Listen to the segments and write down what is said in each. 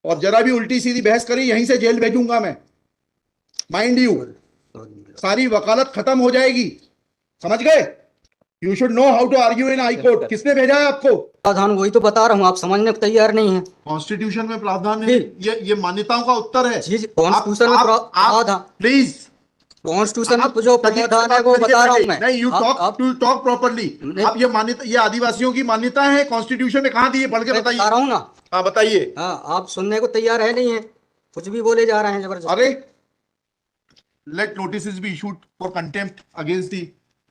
और जरा भी उल्टी सीधी बहस करी यहीं से जेल भेजूंगा मैं, माइंड यू। सारी वकालत खत्म हो जाएगी, समझ गए? You should know how to argue in high court. किसने भेजा है आपको? प्रावधान वही तो बता रहा हूँ, आप समझने को तैयार नहीं है। कॉन्स्टिट्यूशन में प्रावधान है, ये मान्यताओं का उत्तर है। जी कॉन्स्टिट्यूशन में प्रावधान, प्लीज कॉन्स्टिट्यूशन में जो प्रावधान है वो बता रहा हूँ मैं। नहीं, यू टॉक प्रॉपर्ली। आप ये मान्यता, ये आदिवासियों की मान्यता है, कॉन्स्टिट्यूशन में कहाँ दी है? पढ़ के बताइए। बता रहा हूँ ना। हाँ बताइए। हाँ, आप सुनने को तैयार है नहीं है, कुछ भी बोले जा रहे हैं जबरदस्त। अरे let notice be issued for contempt against the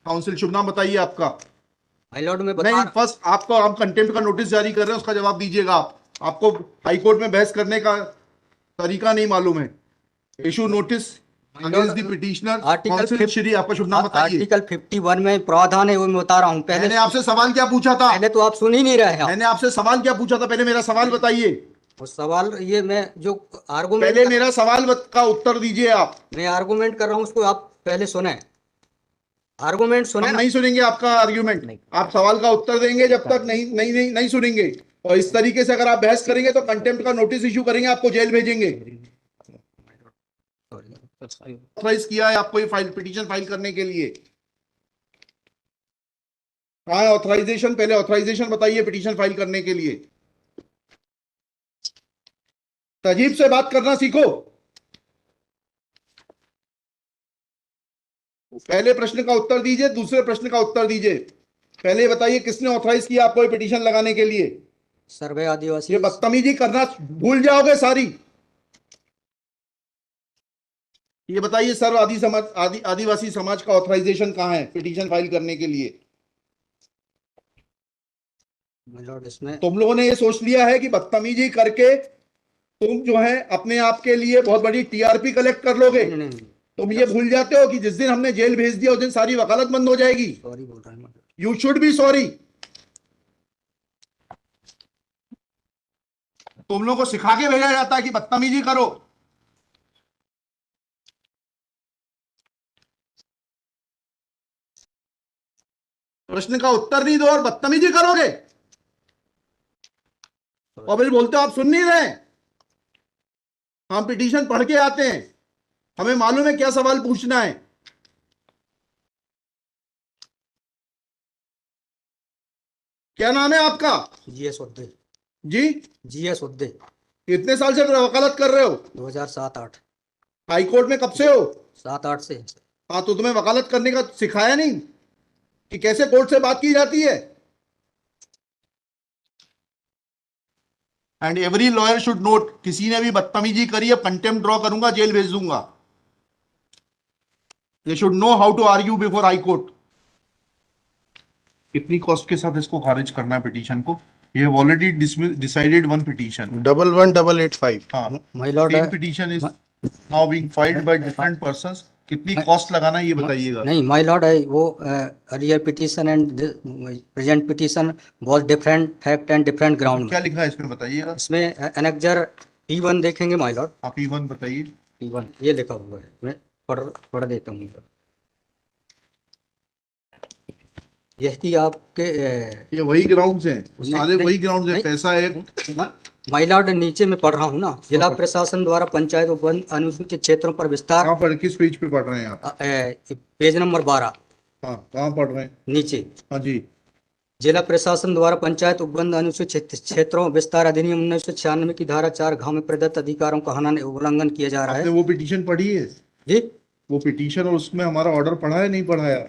council. शुभ नाम बताइए आपका। हाई लॉर्ड में नहीं, फर्स्ट आपको हम कंटेम्प्ट का नोटिस जारी कर रहे हैं, उसका जवाब दीजिएगा आप। आपको हाई कोर्ट में बहस करने का तरीका नहीं मालूम है। Issue notice against the petitioner council. Shri, आपका शुभ नाम बताइए। आर्टिकल 51 में प्रावधान है, वो मैं बता रहा हूँ। पहले मैंने आपसे सवाल क्या पूछा था? पहले तो आप सुन ही नहीं रहे हैं। मैंने आपसे सवाल क्या पूछा था? पहले मेरा सवाल बताइए। वो सवाल ये मैं जो आर्गुमेंट, पहले मेरा सवाल का उत्तर दीजिए आप। मैं आर्गुमेंट कर रहा हूँ उसको आप पहले सुने, आर्गुमेंट सुने। हम नहीं सुनेंगे आपका आर्ग्यूमेंट, आप सवाल का उत्तर देंगे जब तक नहीं सुनेंगे। और इस तरीके से अगर आप बहस करेंगे तो कंटेम्प्ट का नोटिस इशू करेंगे, आपको जेल भेजेंगे। ऑथराइज किया है आपको ये फाइल, पिटीशन फाइल करने के लिए? कहाँ है ऑथराइजेशन? पहले ऑथराइजेशन बताइए पिटीशन फाइल करने के लिए। तजीब से बात करना सीखो। पहले प्रश्न का उत्तर दीजिए, दूसरे प्रश्न का उत्तर दीजिए। पहले बताइए किसने ऑथराइज किया आपको ये पिटीशन लगाने के लिए? सर्वे आदिवासी। ये बदतमीजी करना भूल जाओगे सारी। ये बताइए सर्व आदिवासी समाज का ऑथराइजेशन कहाँ है पिटीशन फाइल करने के लिए? इसमें तुम लोगों ने ये सोच लिया है कि बदतमीजी करके तुम जो है अपने आप के लिए बहुत बड़ी टीआरपी कलेक्ट कर लोगे। तुम ये भूल जाते हो कि जिस दिन हमने जेल भेज दिया उस दिन सारी वकालत बंद हो जाएगी। सॉरी बोल रहा हूँ। You should be sorry. तुम लोगों को सिखा के भेजा जाता है कि बदतमीजी करो। प्रश्न का उत्तर नहीं दो और बदतमीजी करोगे, और फिर बोलते हो आप सुन नहीं रहे। हम पिटीशन पढ़ के आते हैं, हमें मालूम है क्या सवाल पूछना है। क्या नाम है आपका? जीएस उद्दे। जी, जीएस उद्दे। कितने साल से वकालत कर रहे हो? 2007-8। हाई कोर्ट में कब से हो? 7-8 से। हाँ, तो तुम्हें वकालत करने का सिखाया नहीं कि कैसे कोर्ट से बात की जाती है? And every lawyer should note, किसी ने भी बदतमीजी करी है कंटेम्प्ट ड्रॉ करूंगा, जेल भेज दूंगा। They should know how to argue before high court. कितनी कॉस्ट के साथ इसको खारिज करना है पिटीशन को? ये have already decided one petition 11885। हाँ, my lord, same petition is now being filed by different persons. कितनी कॉस्ट लगाना है ये बताइएगा। नहीं माय लॉर्ड, वो earlier petition and present petition was different fact and different ground. क्या लिखा है इसमें बताइएगा। इसमें एनेक्जर P1 देखेंगे माय लॉर्ड। आप P1 बताइए। P1 ये लिखा हुआ है, मैं पढ़ देता हूँ। यही आपके ये वही ग्राउंड्स हैं, सारे वही ग्राउंड्स हैं। पैसा है माय लॉर्ड, नीचे में पढ़ रहा हूँ ना। जिला प्रशासन द्वारा पंचायत उपवन अनुसूचित क्षेत्रों पर विस्तार। कहाँ पढ़, किस पेज पे पढ़ रहे हैं आप? Page number 12। हाँ, कहाँ पढ़ रहे हैं? नीचे। हाँ जी। जिला प्रशासन द्वारा पंचायत उपबंध अनुसूचित क्षेत्रों विस्तार अधिनियम 1996 की धारा 4 में प्रदत्त अधिकारों का उल्लंघन किया जा रहा है। आपने वो पिटीशन पढ़ी है जी? वो पिटीशन, और उसमें हमारा ऑर्डर पढ़ा है नहीं पढ़ाया?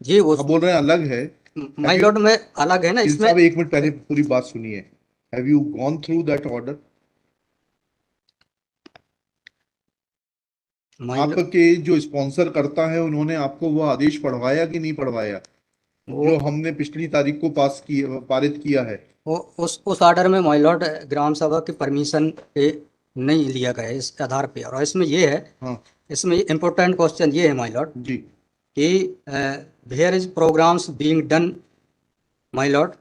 जी, वो आप बोल रहे हैं अलग है। माय लॉर्ड में अलग है ना इसमें। एक मिनट पहले पूरी बात सुनिए। Have you gone through that order? आपके जो स्पॉन्सर करता है उन्होंने आपको वो आदेश पढ़वाया कि नहीं पढ़वाया, जो हमने पिछली तारीख को पारित किया है? वो उस ऑर्डर में माय लॉर्ड ग्राम सभा की परमिशन पे नहीं लिया गया है इस आधार पे। और इसमें ये है, हाँ, इसमें इम्पोर्टेंट क्वेश्चन ये है माय लॉर्ड जी, कि where is programs being done my lord,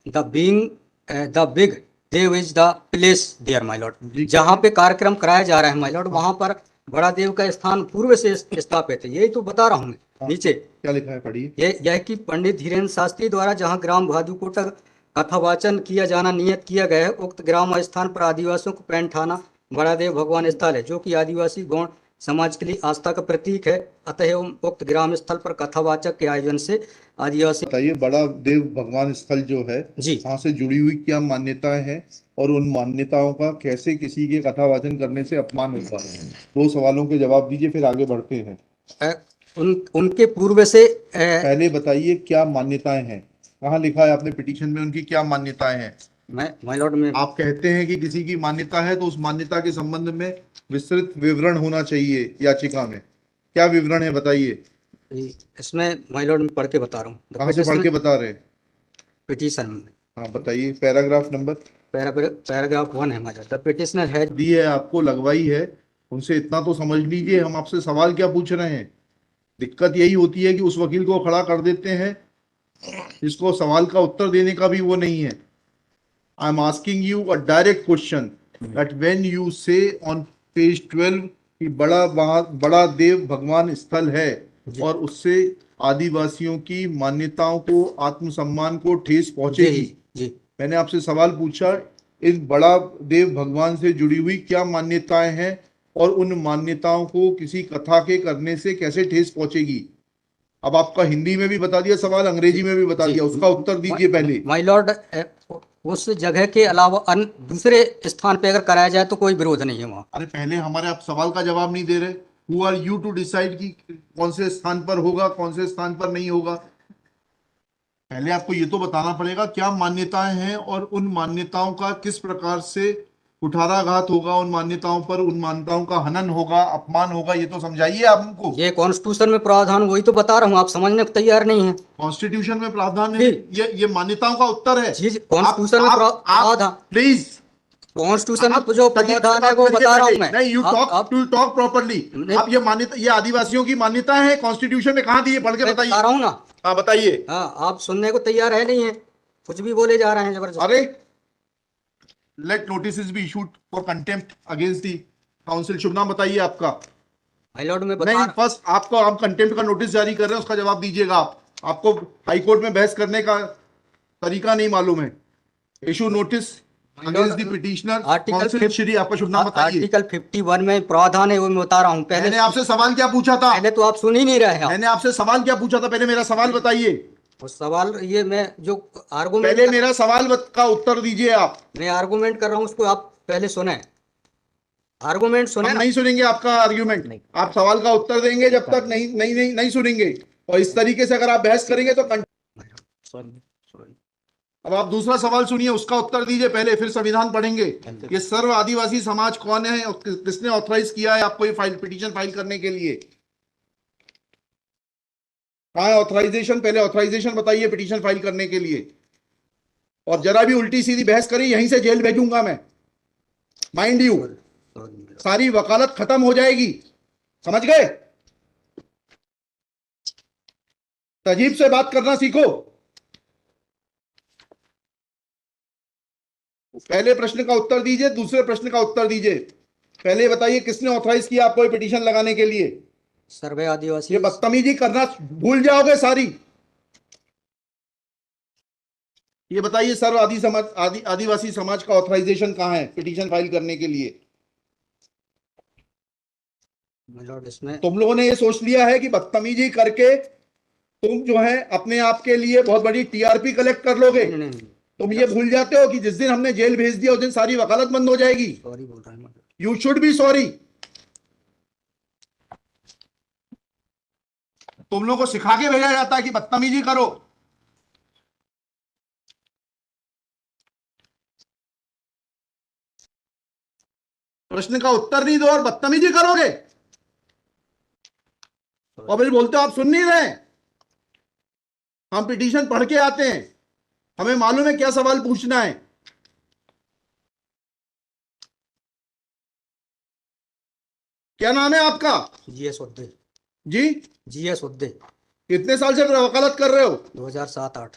the big देव is the place there my lord. जहाँ पे कार्यक्रम कराया जा रहा है माय लॉर्ड, वहाँ पर बड़ा देव का स्थान पूर्व से स्थापित है। यही तो बता रहा हूँ मैं। नीचे क्या लिखा है पढ़िए। यह कि पंडित धीरेन्द्र शास्त्री द्वारा जहाँ ग्राम भादुकोटा कथावाचन किया जाना नियत किया गया है। उक्त ग्राम स्थान पर आदिवासियों को पैंट थाना बड़ादेव भगवान स्थल है, जो कि आदिवासी गौण समाज के लिए आस्था का प्रतीक है। अतः उक्त ग्राम स्थल पर कथावाचक के आयोजन से आदिवासी। बताइए, बड़ा देव भगवान स्थल जो है जी, वहां से जुड़ी हुई क्या मान्यताएं हैं और उन मान्यताओं का कैसे किसी के कथावाचन करने से अपमान होता है? दो सवालों के जवाब दीजिए, फिर आगे बढ़ते हैं। उनके पूर्व से पहले बताइए क्या मान्यताएं हैं, कहाँ लिखा है आपने पिटीशन में उनकी क्या मान्यताएं हैं? माय लॉर्ड में आप कहते हैं कि किसी की मान्यता है तो उस मान्यता के संबंध में विस्तृत विवरण होना चाहिए याचिका में। क्या विवरण है बताइए। इसमें माय लॉर्ड में पढ़ के बता रहा हूँ। कहाँ से पढ़ के बता रहे हैं? पिटीशन में हाँ बताइए, पैराग्राफ नंबर। पैराग्राफ 1 है my lord. The petitioner has. दी है आपको, लगवाई है, उनसे इतना तो समझ लीजिए हम आपसे सवाल क्या पूछ रहे हैं। दिक्कत यही होती है कि उस वकील को खड़ा कर देते हैं जिसको सवाल का उत्तर देने का भी वो नहीं है। I am asking you a direct question that when you से ऑन पेज 12 कि बड़ा देव भगवान स्थल है और उससे आदिवासियों की मान्यताओं को, आत्मसम्मान को ठेस पहुंचेगी। जी, मैंने आपसे सवाल पूछा, इस बड़ा देव भगवान से जुड़ी हुई क्या मान्यताएं हैं और उन मान्यताओं को किसी कथा के करने से कैसे ठेस पहुंचेगी। अब आपका हिंदी में भी बता दिया सवाल, अंग्रेजी में भी बता दिया, उसका उत्तर दीजिए पहले। माय लॉर्ड, उस जगह के अलावा अन्य दूसरे स्थान पे अगर कराया जाए तो कोई विरोध नहीं है वहाँ। अरे पहले हमारे आप सवाल का जवाब नहीं दे रहे। Who are you to decide कि कौन से स्थान पर होगा, कौन से स्थान पर नहीं होगा। पहले आपको ये तो बताना पड़ेगा क्या मान्यताएं हैं और उन मान्यताओं का किस प्रकार से कुठाराघात होगा, उन मान्यताओं पर, उन मान्यताओं का हनन होगा, अपमान होगा, ये तो समझाइए आप हमको। ये कॉन्स्टिट्यूशन में प्रावधान, वही तो बता रहा हूँ, आप समझने को तैयार नहीं है। कॉन्स्टिट्यूशन में प्रावधान है, जी, ये मान्यताओं का उत्तर है। जी, आप कॉन्स्टिट्यूशन में आप प्रावधान, प्लीज, कॉन्स्टिट्यूशन आप में जो तजीब से प्रावधान है बात वो करिए बता रहा पहले। हूँ मैं। नहीं, यू टॉक आप टू टॉक प्रॉपर्ली। नहीं, आप ये मान्यता, ये आदिवासियों की मान्यता है, कॉन्स्टिट्यूशन में कहाँ दी है, पढ़ के मैं बता बताइए। रहा हूँ ना। हाँ बताइए। हाँ, आप सुनने को तैयार है नहीं है, कुछ भी बोले जा रहे हैं जबरदस्त। अरे, let notice be issued for contempt against the council. शुभ नाम बताइए आपका। माय लॉर्ड में बता नहीं, फर्स्ट आपको, आप कंटेम्प्ट का नोटिस जारी कर रहे हैं, उसका जवाब दीजिएगा आप। आपको हाई कोर्ट में बहस करने का तरीका नहीं मालूम है। Issue notice against the petitioner council Shri. आपका शुभ नाम बताइए। आर्टिकल 51 में प्रावधान है, वो मैं बता रहा हूँ। मैंने आपसे सवाल क्या पूछा था? पहले तो आप सुन ही नहीं रहे हैं। मैंने आपसे सवाल क्या पूछा था? पहले मेरा सवाल बताइए। उस सवाल, ये मैं जो आर्गूमेंट पहले मेरा सवाल का उत्तर दीजिए आप। मैं आर्गूमेंट कर रहा हूँ, उसको आप पहले सुने, आर्गूमेंट सुने हम ना। नहीं सुनेंगे आपका आर्ग्यूमेंट। आप सवाल का उत्तर देंगे जब तक नहीं नहीं नहीं नहीं सुनेंगे। और इस तरीके से अगर आप बहस करेंगे तो सॉरी, सॉरी। अब आप दूसरा सवाल सुनिए, उसका उत्तर दीजिए पहले, फिर संविधान पढ़ेंगे। ये सर्व आदिवासी समाज कौन है और किसने ऑथराइज किया है आपको ये फाइल, पिटीशन फाइल करने के लिए? कहाँ है ऑथराइजेशन? पहले ऑथराइजेशन बताइए पिटीशन फाइल करने के लिए। और जरा भी उल्टी सीधी बहस करी, यहीं से जेल भेजूंगा मैं, माइंड यू। सारी वकालत खत्म हो जाएगी, समझ गए? तजीब से बात करना सीखो। पहले प्रश्न का उत्तर दीजिए, दूसरे प्रश्न का उत्तर दीजिए। पहले बताइए किसने ऑथराइज किया आपको ये पिटीशन लगाने के लिए? सर्वे आदिवासी। ये बदतमीजी करना भूल जाओगे सारी। ये बताइए सर्व आदिवासी समाज का ऑथराइजेशन कहाँ है पिटीशन फाइल करने के लिए? इसमें तुम लोगों ने ये सोच लिया है कि बदतमीजी करके तुम जो है अपने आप के लिए बहुत बड़ी टीआरपी कलेक्ट कर लोगे। नहीं, तुम ये भूल जाते हो कि जिस दिन हमने जेल भेज दिया उस दिन सारी वकालत बंद हो जाएगी। सॉरी बोल रहा हूँ। You should be sorry. तुम लोगों को सिखा के भेजा जाता है कि बदतमीजी करो। प्रश्न का उत्तर नहीं दो और बदतमीजी करोगे और फिर बोलते हो आप सुन नहीं रहे। हम पिटीशन पढ़ के आते हैं, हमें मालूम है क्या सवाल पूछना है। क्या नाम है आपका? जीएस उद्दे। जी, जीएस उद्दे। कितने साल से वकालत कर रहे हो? 2007-8।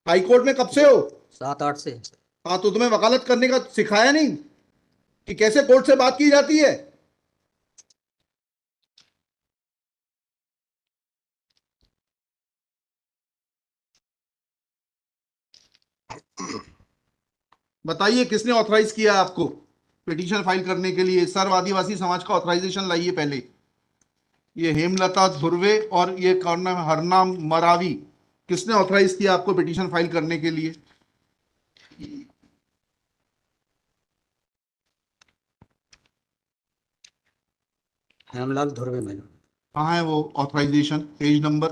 हाई कोर्ट में कब से हो? 7-8 से। हाँ, तो तुम्हें वकालत करने का सिखाया नहीं कि कैसे कोर्ट से बात की जाती है? बताइए किसने ऑथराइज किया आपको पिटीशन फाइल करने के लिए? सर्व आदिवासी समाज का ऑथराइजेशन लाइए पहले। ये हेमलता धुर्वे और ये कौन है, हरनाम मरावी, किसने ऑथराइज किया आपको पिटीशन फाइल करने के लिए? Hemlal Dhurve my lord. कहाँ है वो authorization? Page number?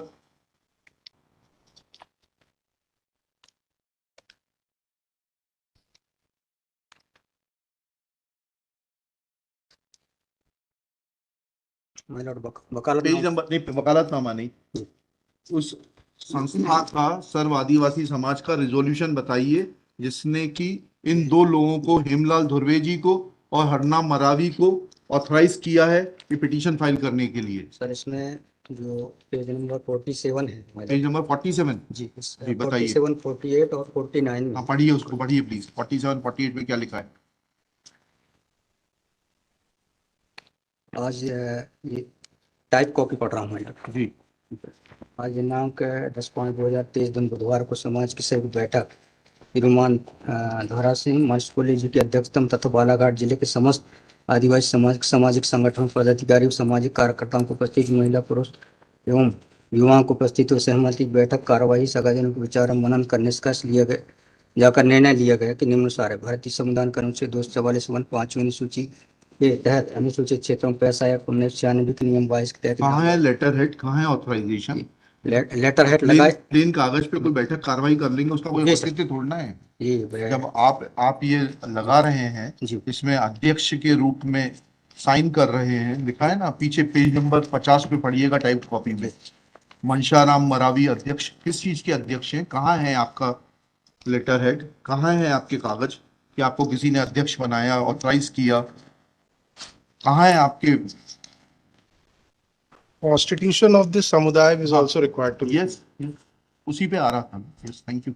My lord वकालत पेज नंबर नहीं, वकालतनामा नहीं। उस संस्था का सर्व आदिवासी समाज का रिजोल्यूशन बताइए जिसने कि इन दो लोगों को, हेमलाल धुर्वे जी को और हरनाम मरावी को, ऑथराइज किया है कि पिटीशन फाइल करने के लिए। सर इसमें जो पेज नंबर 47 है my lord। Page number 47? जी जी बताइए। 47, 48 और 49 में। हाँ पढ़िए, उसको पढ़िए प्लीज। 47 48 में क्या लिखा है? आज ये टाइप कॉपी पढ़ रहा हूँ मैं। जी आज दिनांक 10/5/2023 दिन बुधवार को समाज की संयुक्त बैठक श्रीमान धोरा सिंह मर्सकोली जी की अध्यक्षता में तथा बालाघाट जिले के समस्त आदिवासी समाज सामाजिक संगठन पदाधिकारी और सामाजिक कार्यकर्ताओं को उपस्थित महिला पुरुष एवं युवाओं को उपस्थित हुए सहमति बैठक कार्यवाही सगाजनों के विचार और मनन कर निष्कर्ष लिया गया जाकर निर्णय लिया गया कि निम्नानुसार है। भारतीय संविधान के अनुच्छेद 244 5वीं अनुसूची के तहत अनुसूचित क्षेत्रों में पैसा या 1996 के नियम 22 के तहत कहाँ है लेटर हेड, कहाँ है ऑथराइजेशन? लेटर हेड प्लेन लगाए। प्लेन कागज पे कोई बैठक कार्रवाई कर लेंगे, उसका कोई जी सर। औचित्य थोड़ना है। ये जब आप ये लगा रहे हैं, जी इसमें अध्यक्ष के रूप में साइन कर रहे हैं, लिखा है ना पीछे, पेज नंबर 50 पे पढ़िएगा टाइप कॉपी में। मनशाराम मरावी अध्यक्ष, किस चीज के अध्यक्ष हैं? कहाँ है आपका लेटर हेड? कहाँ है आपके कागज कि आपको किसी ने अध्यक्ष बनाया, ऑथराइज किया? कहाँ है आपके? Constitution of this samudaya is हाँ, also required to be. Yes, उसी पे आ रहा था। Yes, thank you.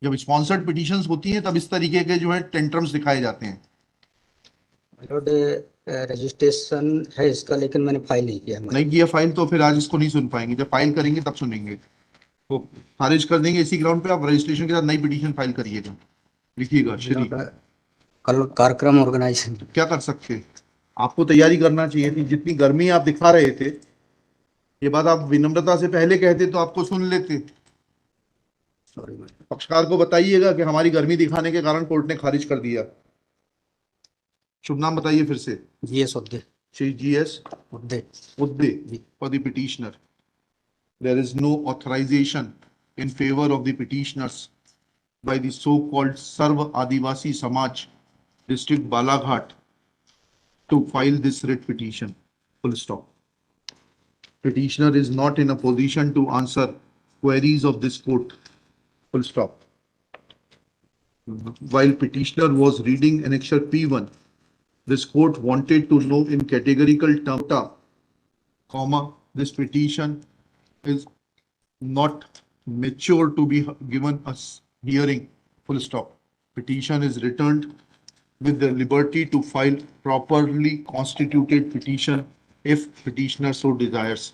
जब स्पॉन्सर्ड पिटीशंस होती हैं तब इस तरीके के जो है टेंट्रम्स दिखाए जाते हैं। लॉर्ड रजिस्ट्रेशन है इसका, लेकिन मैंने फाइल नहीं किया। नहीं किया फाइल तो फिर आज इसको नहीं सुन पाएंगे। जब फाइल करेंगे तब सुनेंगे। तो खारिज कर देंगे इसी ग्राउंड पे। आप रजिस्ट्रेशन के साथ नई पिटीशन फाइल करिएगा। लिखिएगा श्री। कल कार्यक्रम ऑर्गेनाइजेशन क्या कर सकते हैं? आपको तैयारी करना चाहिए थी। जितनी गर्मी आप दिखा रहे थे, ये बात आप विनम्रता से पहले कहते तो आपको सुन लेते। सॉरी पक्षकार को बताइएगा कि हमारी गर्मी दिखाने के कारण कोर्ट ने खारिज कर दिया। शुभ नाम बताइए फिर से। GS Udde. Shri GS Udde. Udde for the petitioner. There is no authorization in favor of the petitioners by the so-called Sarva Adivasi Samaj, District Balaghat, to file this writ petition. Full stop. Petitioner is not in a position to answer queries of this court. Full stop. While petitioner was reading annexure P1, this court wanted to know in categorical terms, comma, this petition is not mature to be given a hearing, full stop. Petition is returned with the liberty to file properly constituted petition if petitioner so desires.